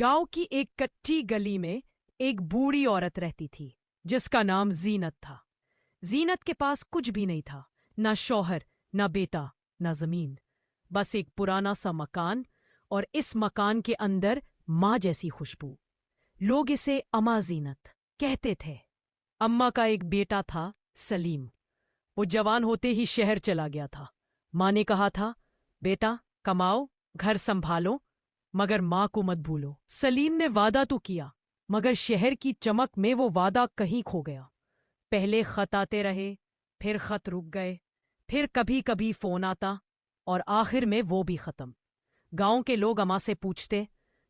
गांव की एक कच्ची गली में एक बूढ़ी औरत रहती थी जिसका नाम जीनत था। जीनत के पास कुछ भी नहीं था, ना शौहर, ना बेटा, ना जमीन, बस एक पुराना सा मकान, और इस मकान के अंदर माँ जैसी खुशबू। लोग इसे अम्मा जीनत कहते थे। अम्मा का एक बेटा था, सलीम। वो जवान होते ही शहर चला गया था। माँ ने कहा था, बेटा कमाओ, घर संभालो, मगर माँ को मत भूलो। सलीम ने वादा तो किया, मगर शहर की चमक में वो वादा कहीं खो गया। पहले खत आते रहे, फिर खत रुक गए, फिर कभी कभी फोन आता, और आखिर में वो भी खत्म। गांव के लोग अम्मा से पूछते,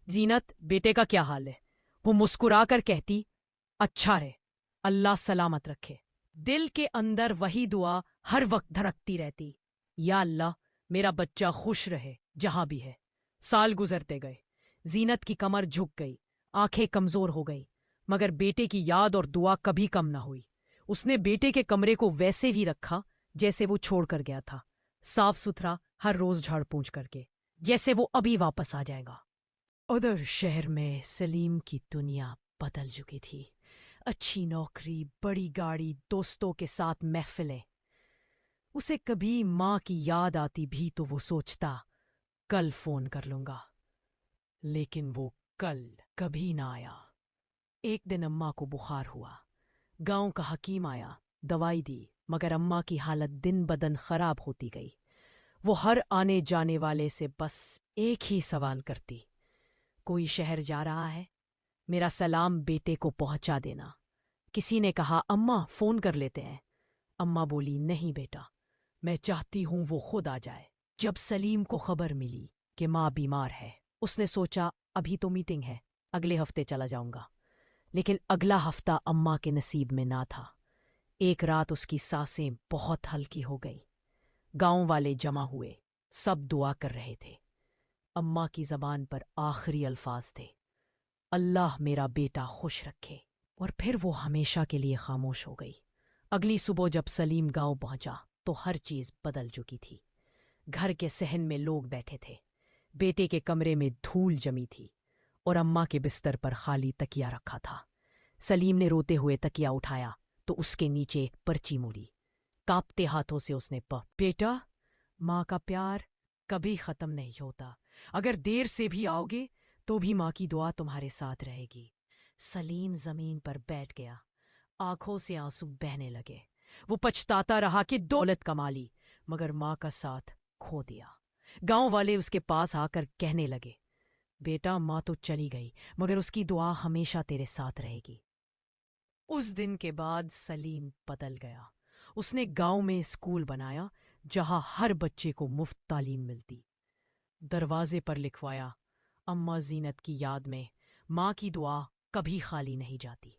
जीनत बेटे का क्या हाल है? वो मुस्कुरा कर कहती, अच्छा रे, अल्लाह सलामत रखे। दिल के अंदर वही दुआ हर वक्त धड़कती रहती, या अल्लाह मेरा बच्चा खुश रहे जहां भी है। साल गुजरते गए, जीनत की कमर झुक गई, आंखें कमजोर हो गई, मगर बेटे की याद और दुआ कभी कम न हुई। उसने बेटे के कमरे को वैसे ही रखा जैसे वो छोड़ कर गया था, साफ सुथरा, हर रोज झाड़ पोंछ करके, जैसे वो अभी वापस आ जाएगा। उधर शहर में सलीम की दुनिया बदल चुकी थी। अच्छी नौकरी, बड़ी गाड़ी, दोस्तों के साथ महफिलें। उसे कभी माँ की याद आती भी तो वो सोचता, कल फोन कर लूंगा, लेकिन वो कल कभी ना आया। एक दिन अम्मा को बुखार हुआ। गांव का हकीम आया, दवाई दी, मगर अम्मा की हालत दिन बदन खराब होती गई। वो हर आने जाने वाले से बस एक ही सवाल करती, कोई शहर जा रहा है? मेरा सलाम बेटे को पहुंचा देना। किसी ने कहा, अम्मा फोन कर लेते हैं। अम्मा बोली, नहीं बेटा, मैं चाहती हूं वो खुद आ जाए। जब सलीम को खबर मिली कि माँ बीमार है, उसने सोचा अभी तो मीटिंग है, अगले हफ्ते चला जाऊंगा। लेकिन अगला हफ्ता अम्मा के नसीब में ना था। एक रात उसकी सांसें बहुत हल्की हो गई। गांव वाले जमा हुए, सब दुआ कर रहे थे। अम्मा की जबान पर आखिरी अल्फाज थे, अल्लाह मेरा बेटा खुश रखे। और फिर वो हमेशा के लिए खामोश हो गई। अगली सुबह जब सलीम गांव पहुंचा तो हर चीज बदल चुकी थी। घर के सहन में लोग बैठे थे, बेटे के कमरे में धूल जमी थी, और अम्मा के बिस्तर पर खाली तकिया रखा था। सलीम ने रोते हुए तकिया उठाया तो उसके नीचे एक पर्ची मुड़ी। कांपते हाथों से उसने बेटा, माँ का प्यार कभी खत्म नहीं होता। अगर देर से भी आओगे तो भी माँ की दुआ तुम्हारे साथ रहेगी। सलीम जमीन पर बैठ गया, आंखों से आंसू बहने लगे। वो पछताता रहा कि दौलत कमा ली, मगर माँ का साथ खो दिया। गांव वाले उसके पास आकर कहने लगे, बेटा माँ तो चली गई, मगर उसकी दुआ हमेशा तेरे साथ रहेगी। उस दिन के बाद सलीम बदल गया। उसने गांव में स्कूल बनाया जहां हर बच्चे को मुफ्त तालीम मिलती। दरवाजे पर लिखवाया, अम्मा जीनत की याद में, माँ की दुआ कभी खाली नहीं जाती।